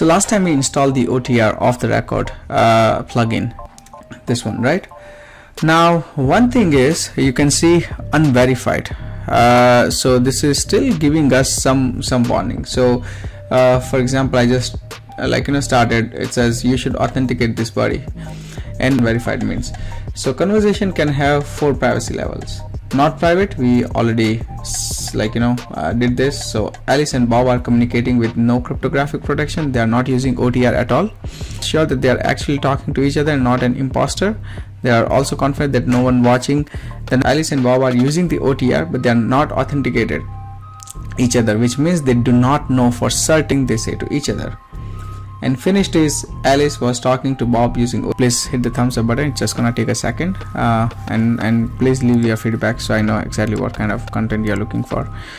So last time we installed the OTR off the record plugin, this one, right? Now one thing is, you can see unverified. So this is still giving us some warning. So for example, I just started, it says you should authenticate this body, and verified means, so conversation can have 4 privacy levels. Not private, we already did this. So Alice and Bob are communicating with no cryptographic protection. They are not using OTR at all. Sure that they are actually talking to each other and not an imposter. They are also confident that no one watching. Then Alice and Bob are using the OTR, but they are not authenticated each other, which means they do not know for certain, they say to each other. And finished is Alice was talking to Bob using. Please hit the thumbs up button, it's just gonna take a second, and please leave your feedback so I know exactly what kind of content you're looking for.